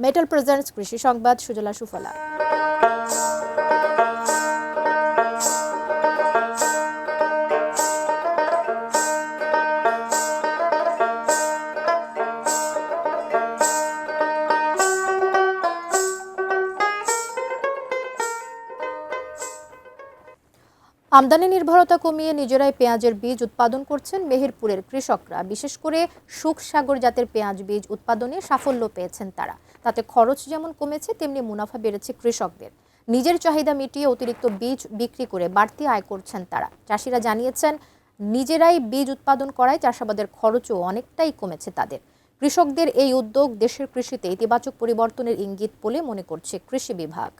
Metal presents কৃষি সংবাদ, সুজলা সুফলা। আমদানি নির্ভরতা কমিয়ে নিজেরাই পেঁয়াজের বীজ উৎপাদন করছেন মেহেরপুরের কৃষকরা। বিশেষ করে সুখসাগর জাতের পেঁয়াজ বীজ উৎপাদনে সাফল্য পেয়েছেন তারা। তাতে খরচ যেমন কমেছে, তেমনি মুনাফা বেড়েছে কৃষকদের। নিজের চাহিদা মিটিয়ে অতিরিক্ত বীজ বিক্রি করে বাড়তি আয় করছেন তারা। চাষিরা জানিয়েছেন, নিজেরাই বীজ উৎপাদন করায় চাষাবাদের খরচও অনেকটাই কমেছে তাদের। কৃষকদের এই উদ্যোগ দেশের কৃষিতে ইতিবাচক পরিবর্তনের ইঙ্গিত বলে মনে করছে কৃষি বিভাগ।